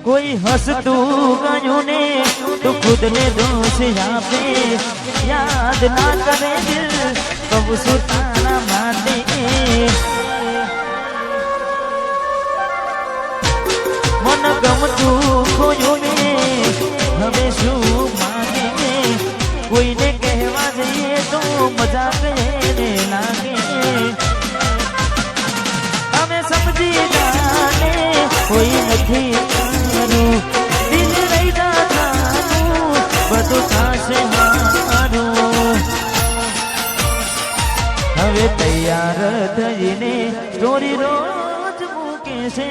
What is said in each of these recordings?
कोई हंसतू गयूं ने तो खुद ने दोष आपे याद ना करे दिल कब सुताना माटे मन गमतू खोયું ने હવે શું માગે કોઈને કહેવા જઈએ તો મજાક એને લાગે અમે સમજી જાને કોઈ નથી મારું દિલ રહી જાનું બધું થાશે મારું હવે તૈયાર થઈને સ્ટોરી રોજ મૂકે છે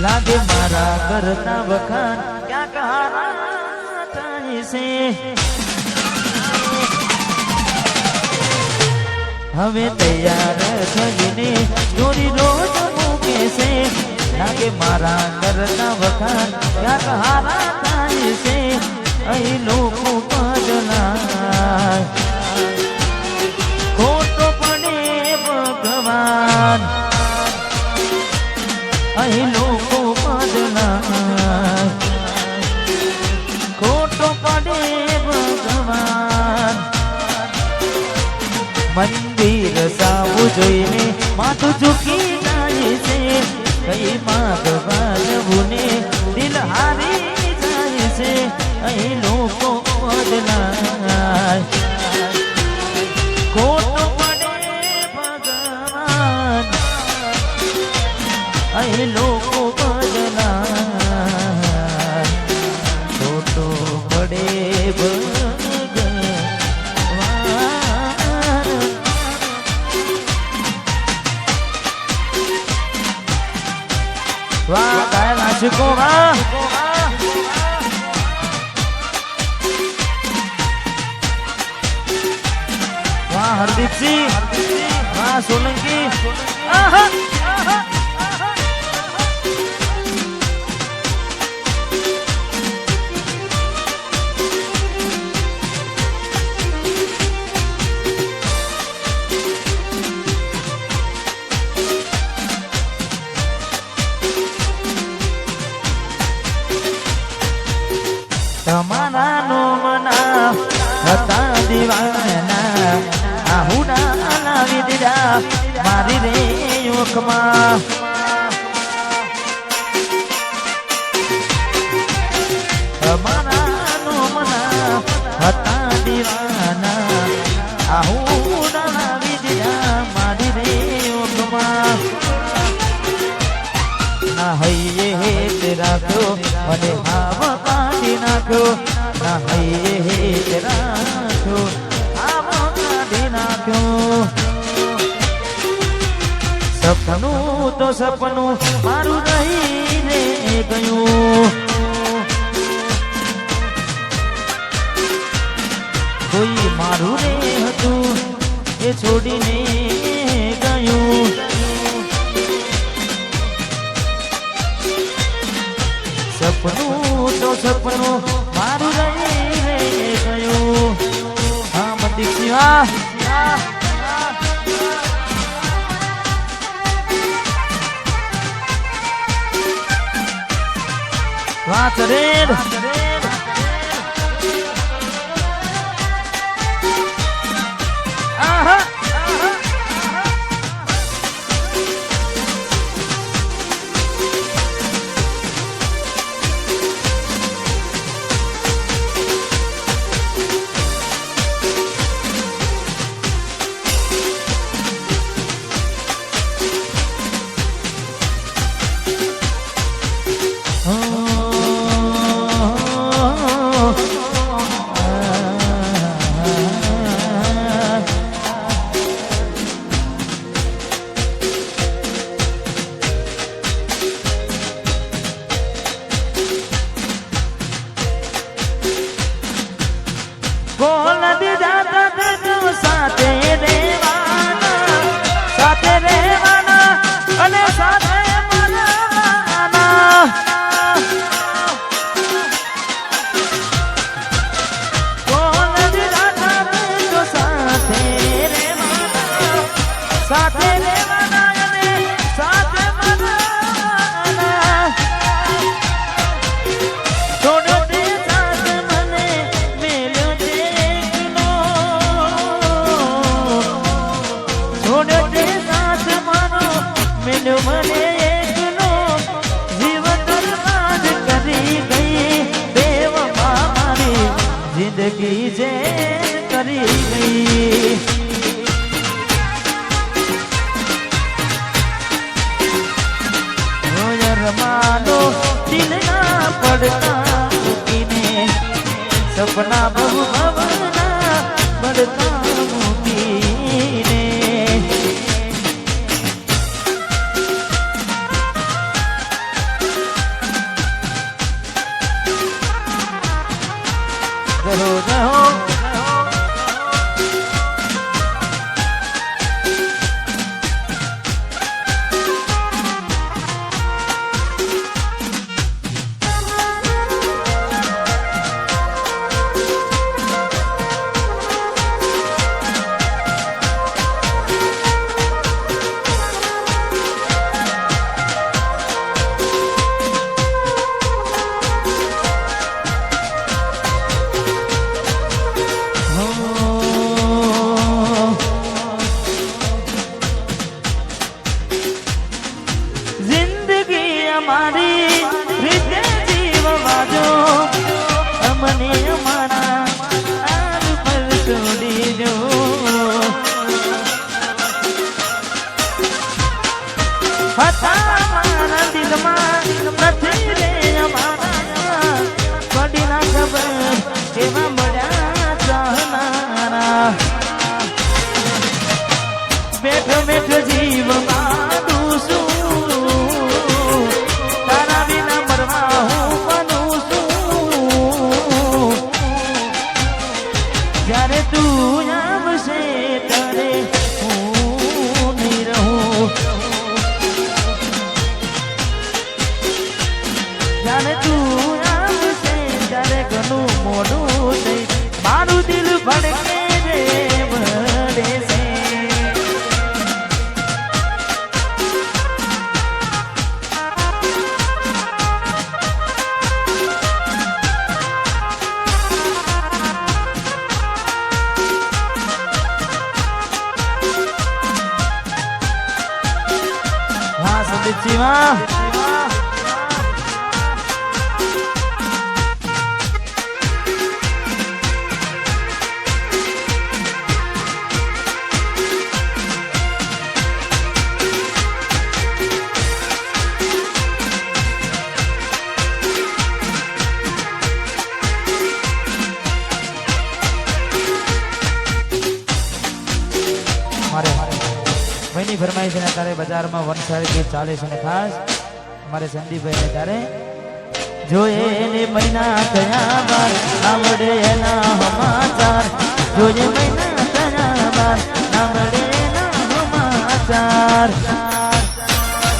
लागे मारा करता वखान क्या कहा से हमें तैयार थईने स्टोरी रोज मूके से लागे मारा करता वखान क्या कहा से अही लोको बदला खोटो पड़े भगवान अही लोको बदला खोटो पड़े भगवान मंदिर सावु जोईने माथुं झुकी जाए से कई मागवान बुने दिल हारी जाए से अही लोको बदला खोटो पड़े भगवान अही लोको बदला खोटो पड़े भगवान वाह काय नाशिको वाह वाह हरदीप सिंह वाह सोलंकी आहा તમારા નો મના હતા દીવાના આહુડા લાવી દીધા મારી રે ઓખમાં તમારા નો મના હતા દીવાના આહુડા લાવી દીધા મારી રે ઓખમાં ના હૈયે હેત રાખ્યો અને હાવ કાઢી નાખ્યો ના હૈયે હેત રાખ્યો હાવ કાઢી નાખ્યો સપનું તો સપનું મારું રહીને ગયું કોઈ મારું રે હતું એ છોડીને ગયું सपनों तो सपनों मारू रही गयो हाँ मत दीक्षिवा वाह चरेड आहा પડતા મૂકીને સપના બહુ ભવના પડતા મૂકીને રહો રહો મારી રીતે જીવવા જો અમને અમારા હાલ પર છોડી જો હતા મારા દિલમાં નથી રે અમારા પડી ના ખબર કેવા મળ્યા ચાહનારા બેઠો બેઠો જીવમાં દુસું જ્યારે તું આવશે ત્યારે હું નહીં રહું જ્યારે તું આવશે ત્યારે ઘણું મોડું થઈ મારું દિલ ભડકે રે ભરે છે સંદીપસિંહ ભાઈની ફરમાઈશ છે તારે બજારમાં વનસારી ગીત ચાલે છે ને ખાસ અમારે સંદીપભાઈને તારે જોઈએ એને મહિના થયા બાર આવડે એના સમાચાર જોઈએ મહિના થયા બાર આવડે એના સમાચાર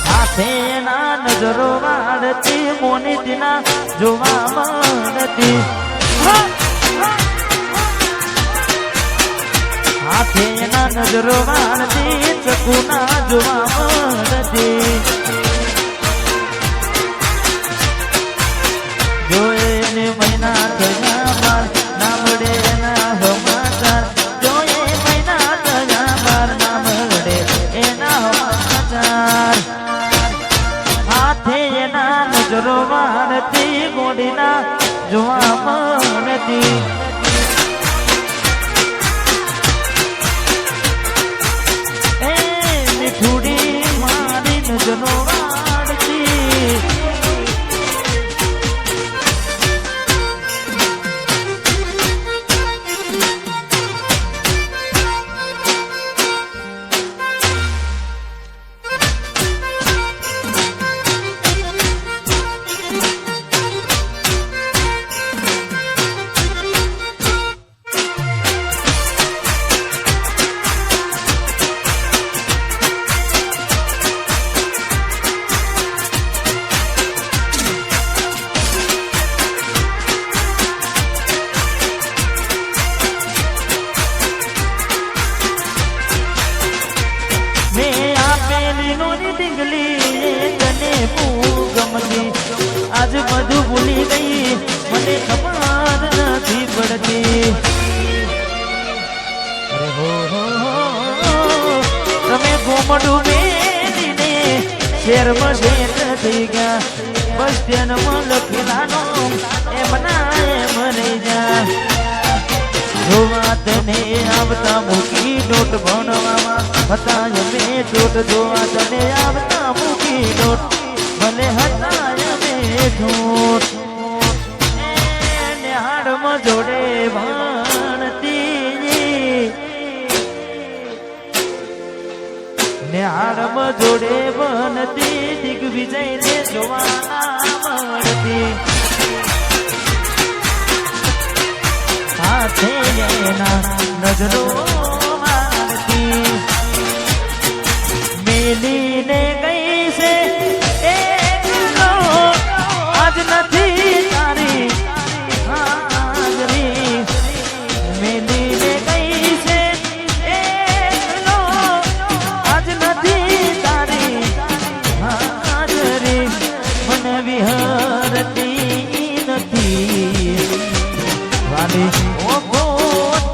હાથે એના નજરો વાળતી મોનીતીના જોવા મળતી હાથે એના નજરો વાળતી ચકુના જોવા મળતી જોયે ને મહિના થયા બાર ના મળે એના સમાચાર જોયે મહિના થયા બાર ના મળે એના સમાચાર હાથે એના નજરો વાળતી મોડીના જોવા મળતી થોડી મારી નજરો વાળતી આજ બધું ભૂલી ગઈ મને ખબર નથી પડતી અરે હો તમે ગોમડું મેલીને શેરમાં શેર થઈ ગયા બસ સ્ટેન્ડમાં લખેલાનો એમ ના એમ રહી જા જોવા તને આવતા મૂકી નોટ ભણવામાં હતા અમે ચોટ જોવા તને આવતા મૂકી નોટ ભલે હતા અમે ઠોઠ જોડે ભણતી ને હાડમાં જોડે બનતી દિગ્વિજય ને જોવા મળતી સાથે એના નજરો મારતી મેલીને ગઈ છે આજ નથી તારી હાજરી મેલીને ગઈ છે આજ નથી તારી હાજરી મને વિહરતી નથી વાલી ઓગો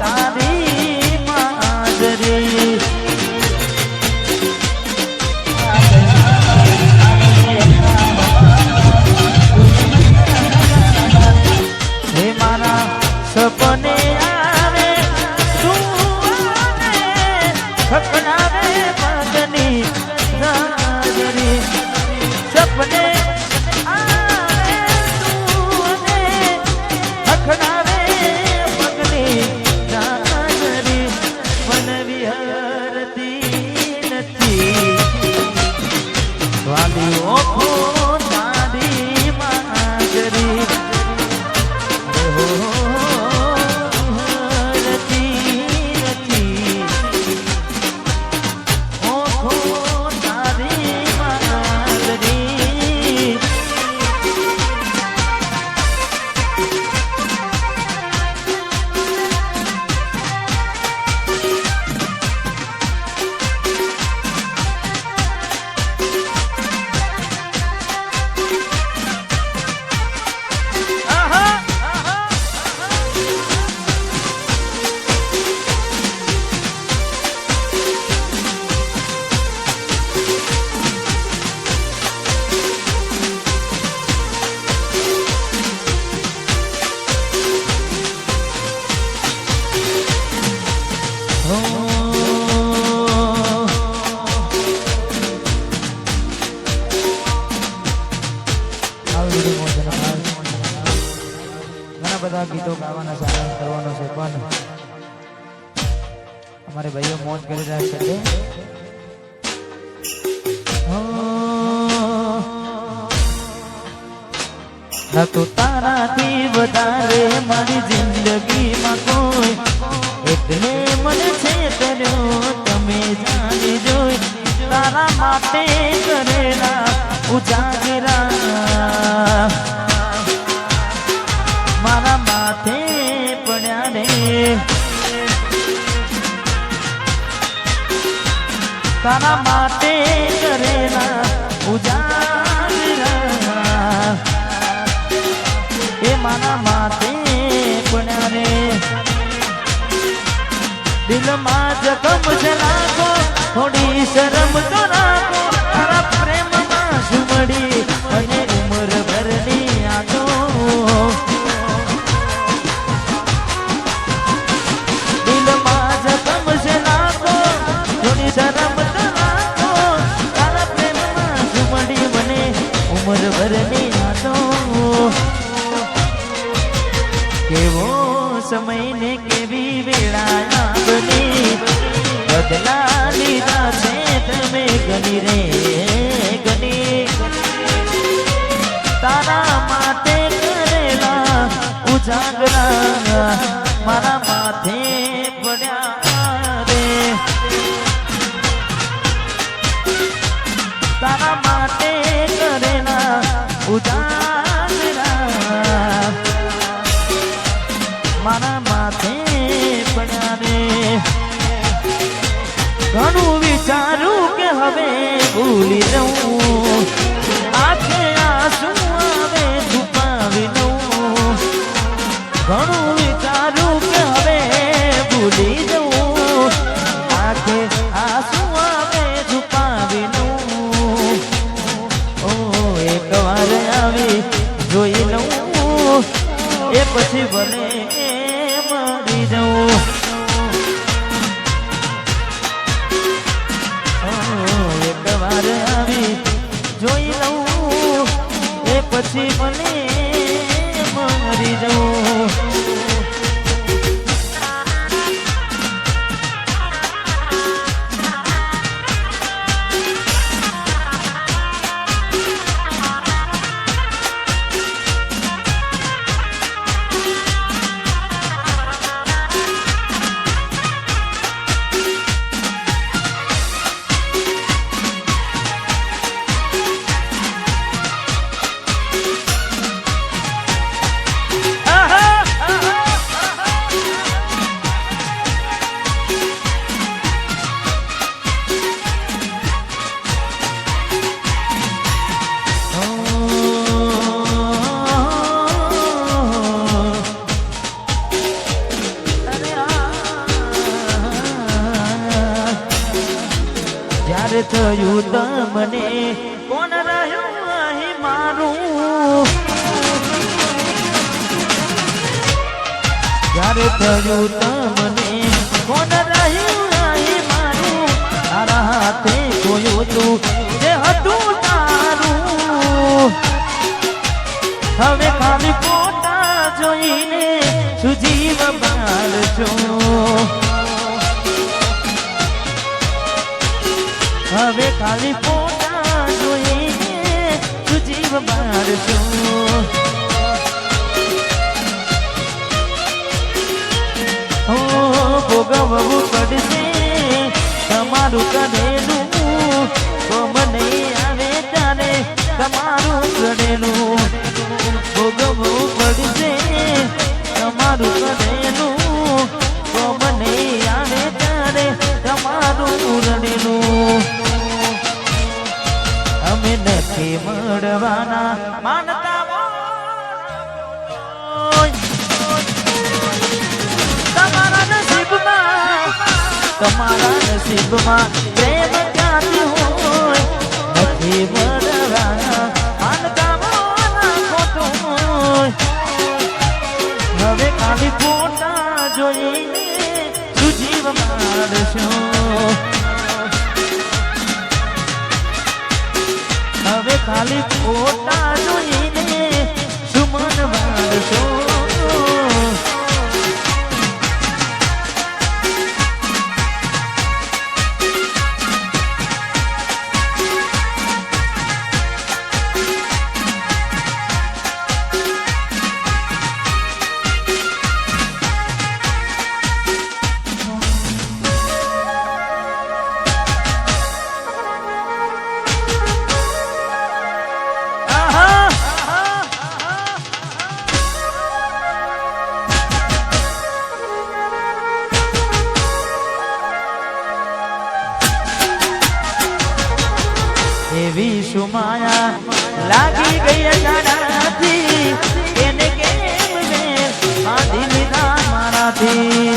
તારી હાજરી સપને આવે સુવાને સપનાવે પગની હાજરી સપને આવે સુવાને સપનાવે પગની હાજરી મન વિહરતી નથી વાલી ઓખો તારી હાજરી ઘણા બધા ગીતો ગાવાના સારા કરવાનો છે પણ અમારે ભાઈઓ મોજ કરી રહ્યા છે ન તો તારાથી વધારે મારી જિંદગીમાં કોઈ એટલે મને છે કર્યો તમે જાણી જોઈ તારા માટે કરેલા ઉજાગરા મારા માથે પડ્યા રે તારા માટે કરેલા ઉજાગરા એ મારા માથે પડ્યા રે દિલમાં જખમ છે લાગો થોડી શરમ તો રાખો તારા પ્રેમમાં સુમડી અને ઉમર ભરની યાદો દિલમાં જખમ છે લાગો થોડી શરમ તો રાખો તારા પ્રેમમાં સુમડી મને ઉમર ભરની યાદો કેવો સમય ને કેવી વેળા બની બદલા લીધા છે તમે ગની રે ગની તારા માટે કરેલા ઉજાગરા મારા માથે પડ્યા રે તારા માટે કરેલા ઉજાગરા મારા માથે પડ્યા રે ઘણું વિચારું કે હવે ભૂલી જઉં આંખે આંસુ આવે છુપાવી લઉં ઘણું વિચારું કે હવે ભૂલી જઉં આંખે આંસુ આવે છુપાવી લઉં ઓ એક વાર આવી જોઈ લઉં એ પછી ભલે મરી જાઉં એક વાર આવી તમને કોણ રહ્યું અહીં મારું જ્યારે થયું તમને કોણ રહ્યું અહીં મારું તારા હાથે જોયું તું જે હતું તારું હવે ખાલી ફોટા જોઈને સુજીવ બાળજો હવે ખાલી ફોટા જોઈને સુજીવ બાળજો ભોગવવું પડશે તમારું કરેલું કોમ નહીં આવે ત્યારે તમારું કરેલું ભોગવવું પડશે તમારું કરેલું કોમ નહીં આવે ત્યારે તમારું રડેલું અમે નથી મળવાના માનતા તમારા નસીબમાં પ્રેમ ક્યાંથી હોય નથી મળવાના માનતા ખોટું હોય હવે ખાલી ફોટા જોઈને સુજીવ મારશો હવે ખાલી ફોટા જોઈને સુમન મારશો એવી સુમાયા લાગી ગઈ ગાડાથી એને કેમ મેં બાંધી લીધા મારાથી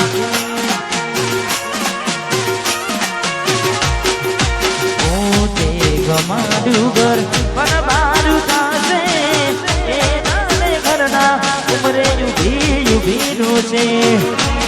પોતે ગમાડું ઘર પણ બારું થશે એ નાને ઘરના ઉમરે યુગી યુગીનું છે